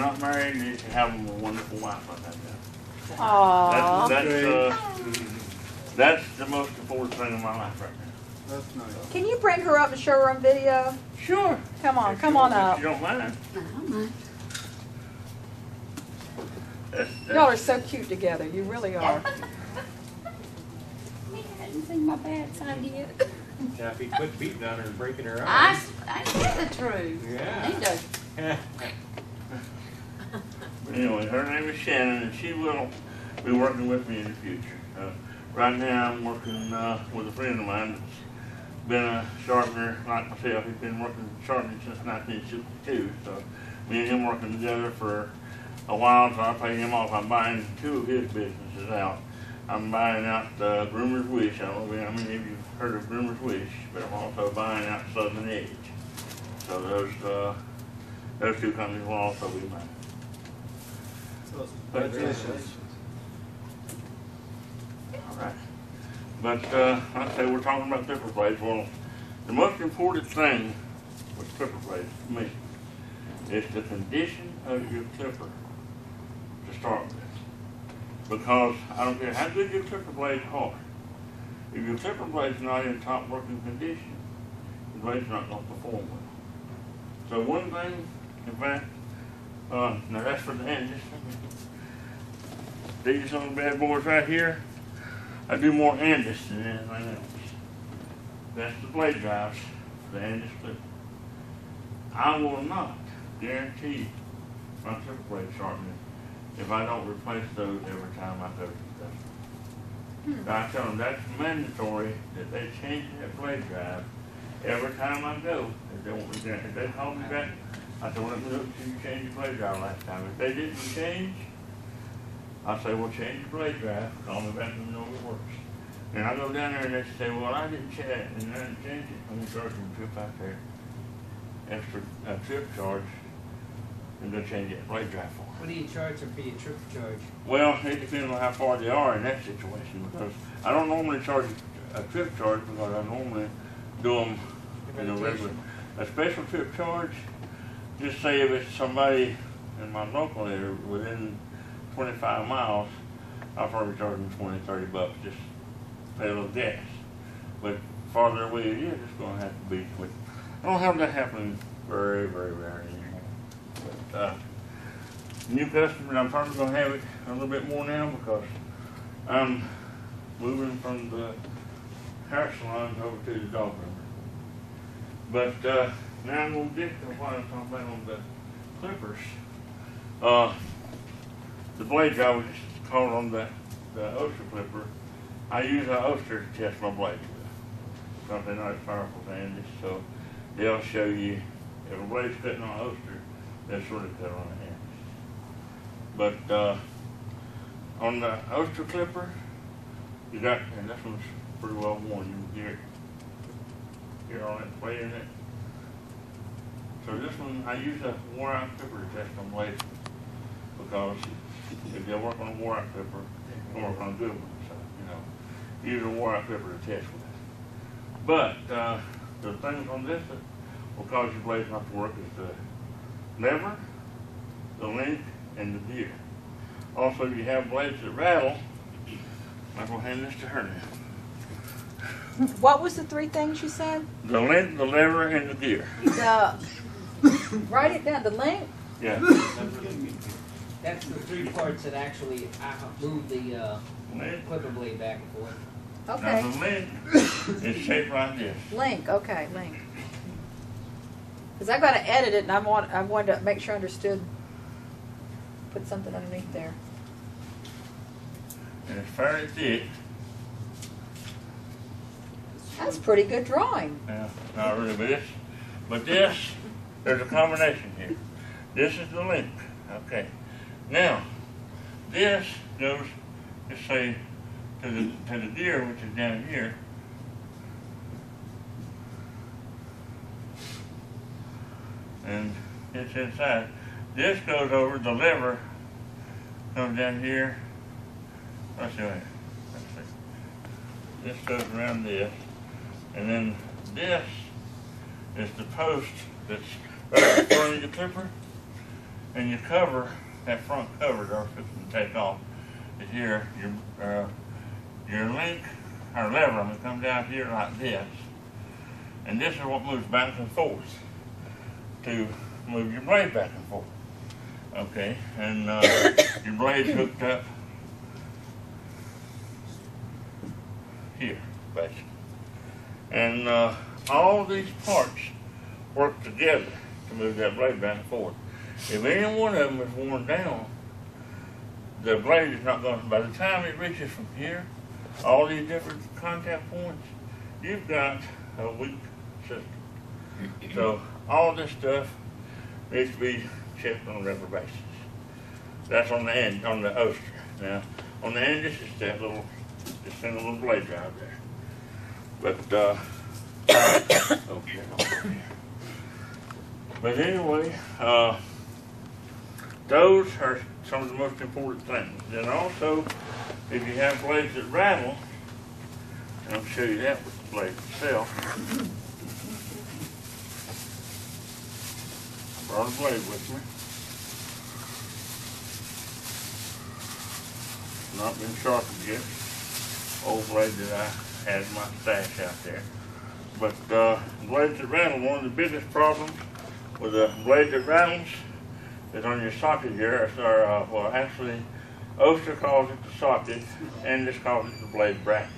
not married, you should have a wonderful wife like that. Aww. That's the most important thing in my life right now. That's nice. Can you bring her up and show her on video? Sure. Come on, If come you- on if up. you don't mind. I don't mind. Y'all are so cute together. You really are. I hadn't seen my bad side yet. Kathy, quit beating on her and breaking her I arm. get the truth. Yeah. I need to. Anyway, her name is Shannon, and she will be working with me in the future. Right now, I'm working with a friend of mine that's been a sharpener like myself. He's been working sharpening since 1962. So me and him working together for a while, so I pay him off. I'm buying two of his businesses out. I'm buying out Groomer's Wish. I don't know how many of you have heard of Groomer's Wish, but I'm also buying out Southern Edge. So those two companies will also be mine. Congratulations. All right. But like I say, we're talking about clipper blades. Well, the most important thing with clipper blades to me is the condition of your clipper to start with. Because I don't care how good your clipper blades are, if your clipper blade's not in top working condition, the blade's not going to perform well. So one thing, in fact, now that's for the end. These little bad boys right here, I do more Andis than anything else. That's the blade drives for the Andis clipper. I will not guarantee my clipper blade sharpening if I don't replace those every time I go to the customer. I tell them that's mandatory that they change that blade drive every time I go. If they want me to, if they call me back, I said, well, let me look see you changed your blade drive last time. If they didn't change, I say, well, change your blade drive, call me back and know it works. And I go down there and they say, well, I didn't check it and I didn't change it. I'm going to charge them a trip out there, extra trip charge, and go change that blade drive for them. What do you charge them for your trip charge? Well, it depends on how far they are in that situation, because I don't normally charge a trip charge because I normally do them, regular. A special trip charge, just say if it's somebody in my local area within 25 miles, I'll probably charge them 20, 30 bucks, just pay a little gas. But farther away it is, it's going to have to be. I don't have that happening very, very rarely anymore. But, new customers, I'm probably going to have it a little bit more now because I'm moving from the hair salons over to the dog groomer. But now I'm going to get to what I'm talking about on the clippers. The blade drive was called on the Oster clipper. I use an Oster to test my blades with. Something not as powerful as Andy's, so they'll show you if a blade's cutting on an Oster, they'll sort of cut on an Andy's. But on the Oster clipper, you got, and this one's pretty well worn. You can hear all that play in it. So this one, I use a wore-out clipper to test on blades because if they'll work on a wore-out clipper, they'll work on a good one. So, use a wore-out clipper to test with. But the things on this that will cause your blades not to work is the lever, the link, and the gear. Also, if you have blades that rattle, I will hand this to her now. What was the three things you said? The link, the lever, and the gear. Write it down. The link? Yeah. That's the three parts that actually move the clipper blade back and forth. Okay. Now the link is shaped like this. Link. Okay, link. Because I've got to edit it, and I wanted to make sure I understood. Put something underneath there. And it's fairly thick. That's pretty good drawing. Yeah, not really, but this, there's a combination here. This is the link. Okay. Now, this goes, let's say, to the gear, which is down here. And it's inside. This goes over the lever, comes down here. Let's see. This goes around this. And then this is the post that's right in front of the clipper. and you cover, that front cover that I was fixing to take off, is here, your link, or lever, I'm gonna come down here like this, and this is what moves back and forth to move your blade back and forth. Okay, and your blade's hooked up here, basically. And all these parts work together to move that blade back and forth. If any one of them is worn down, the blade is not going to, by the time it reaches from here, all these different contact points, you've got a weak system. So all this stuff needs to be checked on a regular basis. That's on the end, on the oster. Now, on the end, this is that little, just send a little blade drive there. But, okay. But anyway, those are some of the most important things. And also, if you have blades that rattle, and I'll show you that with the blade itself. Brought a blade with me. Not been sharpened yet. Old blade that I had in my stash out there. But blades that rattle, one of the biggest problems with a blade that rattles is on your socket here. Well, actually, Oster calls it the socket, and this calls it the blade bracket.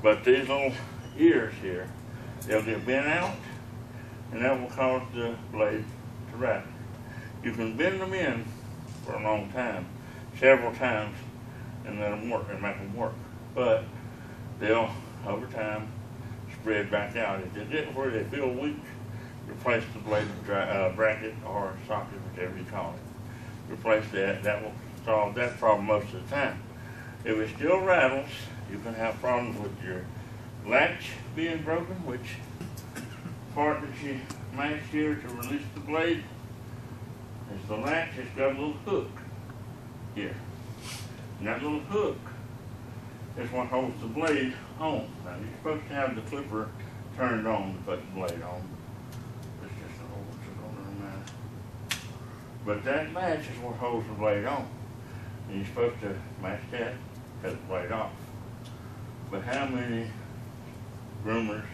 But these little ears here, they'll get bent out, and that will cause the blade to rattle. You can bend them in for a long time, several times, and let them work and make them work. But they'll, over time, spread back out. If they get where they feel weak, replace the blade bracket or socket, whichever you call it. Replace that. That will solve that problem most of the time. If it still rattles, you can have problems with your latch being broken, which part that you mash here to release the blade is the latch. It's got a little hook here. And that little hook is what holds the blade on. Now, you're supposed to have the clipper turned on to put the blade on. It's just a hole that's on there now. But that latch is what holds the blade on. And you're supposed to mash that, cut the blade off. But how many groomers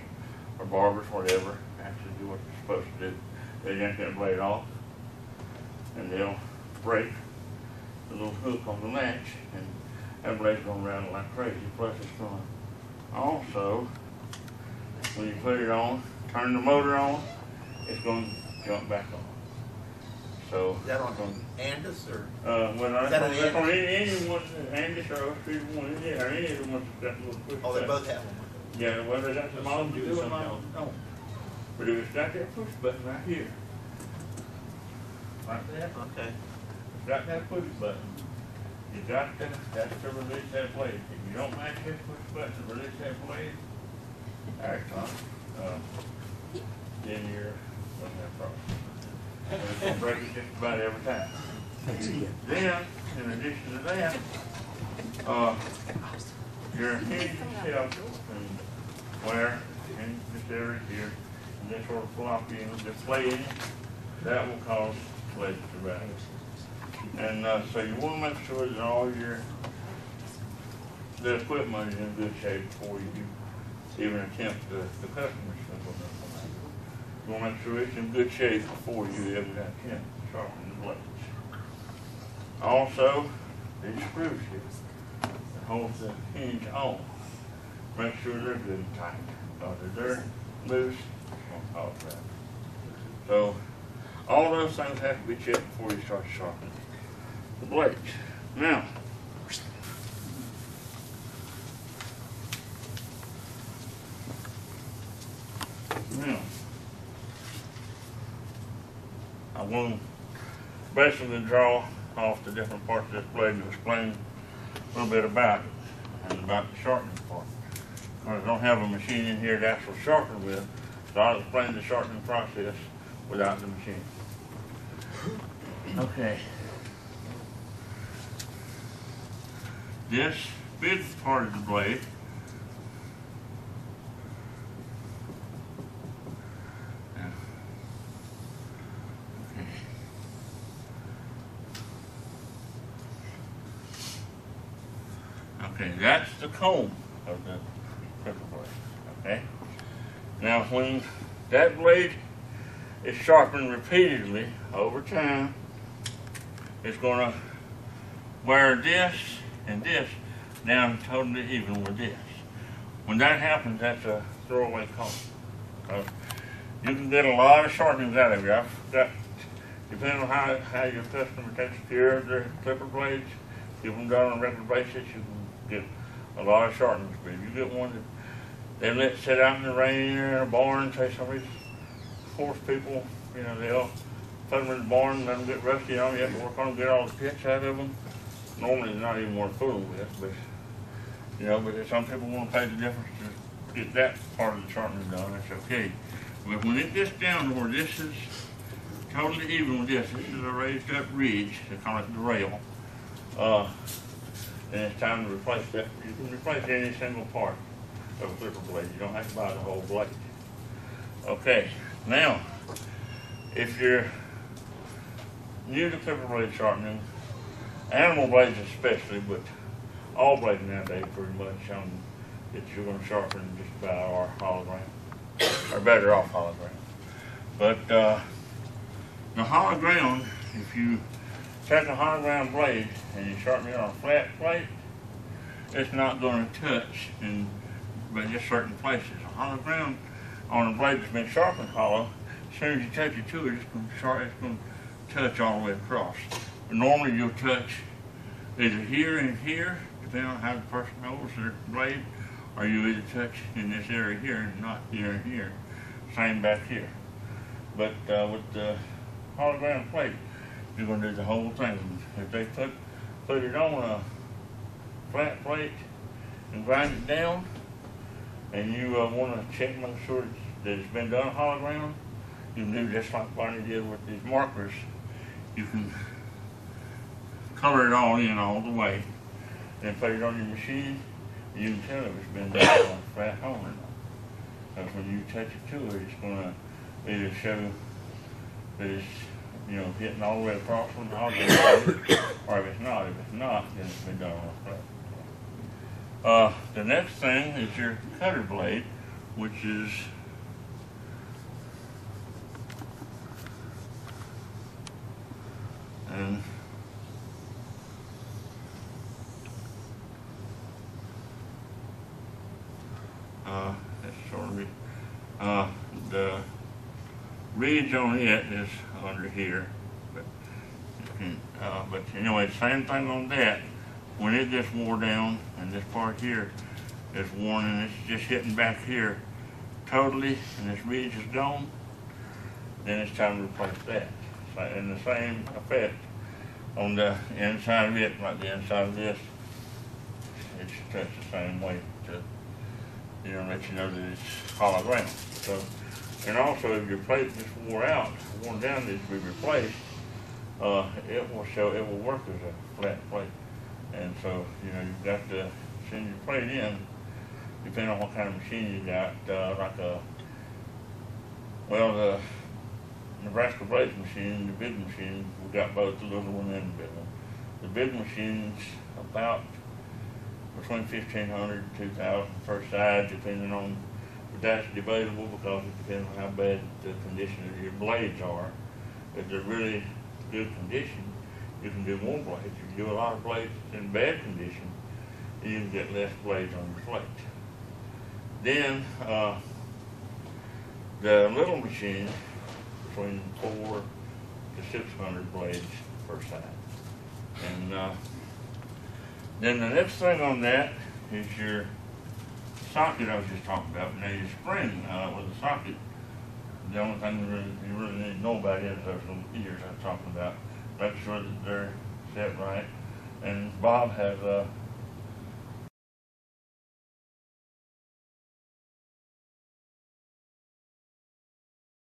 or barbers, whatever, actually do what they're supposed to do? They yank that blade off, and they'll break the little hook on the latch, and that blade's going to rattle like crazy. Plus, it's going to also, when you put it on, turn the motor on, it's going to jump back on. So Is that on Andis or? Well, Is that an that's on Andis? any one, Andis or Ostrich one, or any of the ones that got a little push. Oh, they both have one. Yeah, whether that's the model you do or not, don't. But if it's got that push button right here, like that, Okay. it's got that push button. You got to, that's to release that blade. If you don't match that push button to release that blade, then you're gonna have problems. And it's gonna break it just about every time. Then, in addition to that, your hinge itself can wear in this area here, and this sort of floppy and deflating, that will cause blades to rattle. And so you want to make sure that all the equipment is in good shape before you even attempt the customer's implement. You want to make sure it's in good shape before you ever attempt to sharpen the blades. Also, these screws here that hold the hinge on, make sure they're good and tight. Because if they're loose, it's going to cause that. So, all those things have to be checked before you start sharpening the blades. Now, I want to basically draw off the different parts of this blade and explain a little bit about it and about the sharpening part. Because I don't have a machine in here to actually sharpen with, so I'll explain the sharpening process without the machine. Okay. This big part of the blade Okay, that's the comb of the clipper blade. Okay. Now, when that blade is sharpened repeatedly over time, it's going to wear this and this down totally even with this. When that happens, that's a throwaway comb. You can get a lot of sharpenings out of it. I've got, depending on how your customer takes care of their clipper blades, if them done on a regular basis, you can get a lot of sharpenings. But if you get one that they let sit out in the rain or in a barn, say some of these horse people, you know, they'll put them in the barn and let them get rusty on. You have to work on them, get all the pits out of them. Normally, they're not even worth fooling with, but you know, but if some people want to pay the difference to get that part of the sharpening done, that's okay. But when it gets down to where this is totally even with this is a raised up ridge, they call it the rail, then it's time to replace that. You can replace any single part of a clipper blade. You don't have to buy the whole blade. Okay, now, if you're new to clipper blade sharpening, animal blades especially, but all blades nowadays pretty much that you're going to sharpen just about our hologram, or better off hologram. But the hologram, if you take a hologram blade and you sharpen it on a flat plate, it's not going to touch but just certain places. A hologram on a blade that's been sharpened hollow, as soon as you touch it to it, it's going to touch all the way across. But normally you'll touch either here and here, depending on how the person holds their blade, or you either touch in this area here and not here and here. Same back here. But with the hologram plate, you're going to do the whole thing. If they put it on a flat plate and grind it down, and you want to check, make sure that it's been done hologram, you can do just like Bonnie did with these markers. You can color it all in all the way, and put it on your machine. You can tell if it's been done on a flat hole or not. Because when you touch it to it, it's going to either show that it's, you know, hitting all the way across from the hologram, or if it's not, then it's been done on a flat. The next thing is your cutter blade, which is the ridge on it is under here, but anyway, same thing on that. When it gets wore down and this part here is worn and it's just hitting back here totally and this ridge is gone, then it's time to replace that. So, and the same effect on the inside of it, like the inside of this, it should touch the same way to, you know, let you know that it's hologram. So, and also if your plate is worn down, needs to be replaced, it will work as a flat plate. And so, you know, you've got to send your plate in, depending on what kind of machine you got, the Nebraska blades machine, the big machine, we got both the little one and the big one. The big machine's about between $1,500 and $2,000 per side, depending on, but that's debatable because it depends on how bad the condition of your blades are. If they're really good condition, you can do more blades. If you do a lot of blades in bad condition, you can get less blades on your plate. Then the little machine, between 400 to 600 blades per side. And then the next thing on that is your socket I was just talking about. Now your spring with the socket, the only thing you really need to know about it is those little ears I'm talking about. Make sure that they're set right. And Bob has